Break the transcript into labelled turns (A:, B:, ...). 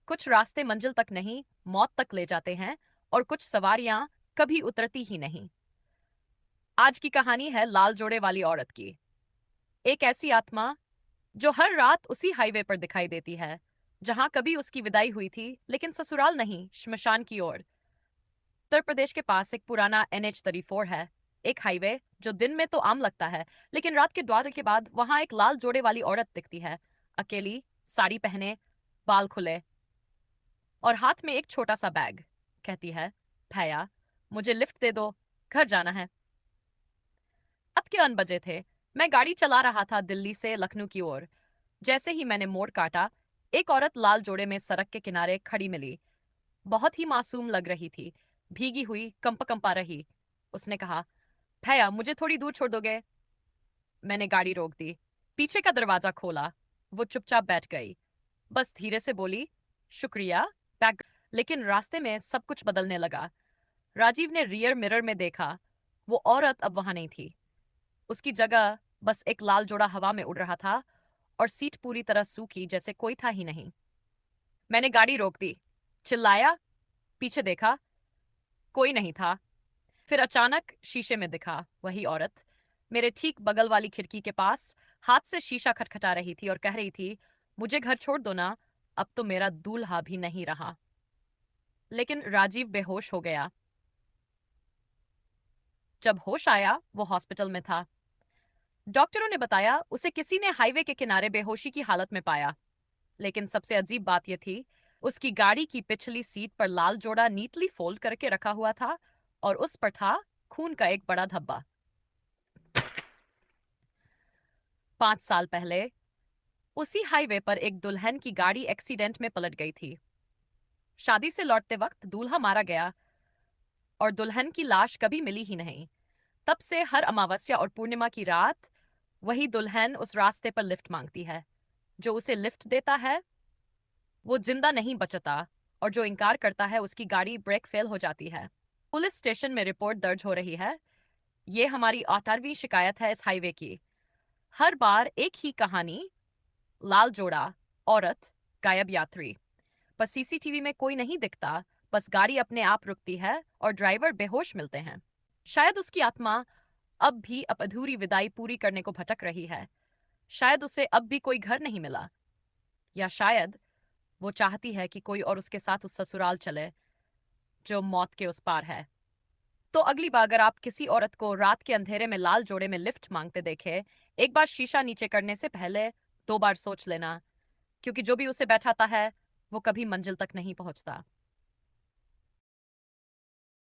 A: कुछ रास्ते मंजिल तक नहीं, मौत तक ले जाते हैं और कुछ सवारियां कभी उतरती ही नहीं। आज की कहानी है लाल जोड़े वाली औरत की। एक ऐसी आत्मा जो हर रात उसी हाईवे पर दिखाई देती है जहां कभी उसकी विदाई हुई थी, लेकिन ससुराल नहीं, श्मशान की ओर। उत्तर प्रदेश के पास एक पुराना NH-34 है। एक हाईवे जो दिन में तो आम लगता है, लेकिन रात के 12 के बाद वहां एक लाल जोड़े वाली औरत दिखती है। अकेली, साड़ी पहने, बाल खुले और हाथ में एक छोटा सा बैग। कहती है, भैया मुझे लिफ्ट दे दो, घर जाना है। रात के 9 बजे थे। मैं गाड़ी चला रहा था दिल्ली से लखनऊ की ओर। जैसे ही मैंने मोड़ काटा, एक औरत लाल जोड़े में सड़क के किनारे खड़ी मिली। बहुत ही मासूम लग रही थी, भीगी हुई, कंपा रही। उसने कहा, भैया मुझे थोड़ी दूर छोड़ दोगे? मैंने गाड़ी रोक दी, पीछे का दरवाजा खोला। वो चुपचाप बैठ गई, बस धीरे से बोली, शुक्रिया, बैग। लेकिन रास्ते में सब कुछ बदलने लगा। राजीव ने रियर मिरर में देखा, वो औरत अब वहां नहीं थी। उसकी जगह बस एक लाल जोड़ा हवा में उड़ रहा था और सीट पूरी तरह सूखी, जैसे कोई था ही नहीं। मैंने गाड़ी रोक दी, चिल्लाया, पीछे देखा, कोई नहीं था। फिर अचानक शीशे में दिखा वही औरत, मेरे ठीक बगल वाली खिड़की के पास, हाथ से शीशा खटखटा रही थी और कह रही थी, मुझे घर छोड़ दो ना, अब तो मेरा दूल्हा भी नहीं रहा। लेकिन राजीव बेहोश हो गया। जब होश आया वो हॉस्पिटल में था। डॉक्टरों ने बताया उसे किसी ने हाईवे के किनारे बेहोशी की हालत में पाया। लेकिन सबसे अजीब बात यह थी, उसकी गाड़ी की पिछली सीट पर लाल जोड़ा नीटली फोल्ड करके रखा हुआ था और उस पर था खून का एक बड़ा धब्बा। 5 साल पहले उसी हाईवे पर एक दुल्हन की गाड़ी एक्सीडेंट में पलट गई थी। शादी से लौटते वक्त दूल्हा मारा गया और दुल्हन की लाश कभी मिली ही नहीं। तब से हर अमावस्या और पूर्णिमा की रात वही दुल्हन उस रास्ते पर लिफ्ट मांगती है। जो उसे लिफ्ट देता है वो जिंदा नहीं बचता, और जो इनकार करता है उसकी गाड़ी ब्रेक फेल हो जाती है। पुलिस स्टेशन में रिपोर्ट दर्ज हो रही है। ये हमारी 18वीं शिकायत है इस हाईवे की। हर बार एक ही कहानी, लाल जोड़ा, औरत, गायब यात्री। पर CCTV में कोई नहीं दिखता, बस गाड़ी अपने आप रुकती है और ड्राइवर बेहोश मिलते हैं। शायद उसकी आत्मा अब भी अधूरी विदाई पूरी करने को भटक रही है। शायद उसे अब भी कोई घर नहीं मिला, या शायद वो चाहती है कि कोई और उसके साथ उस ससुराल चले जो मौत के उस पार है। तो अगली बार अगर आप किसी औरत को रात के अंधेरे में लाल जोड़े में लिफ्ट मांगते देखे, एक बार शीशा नीचे करने से पहले 2 बार सोच लेना, क्योंकि जो भी उसे बैठाता है वो कभी मंजिल तक नहीं पहुंचता।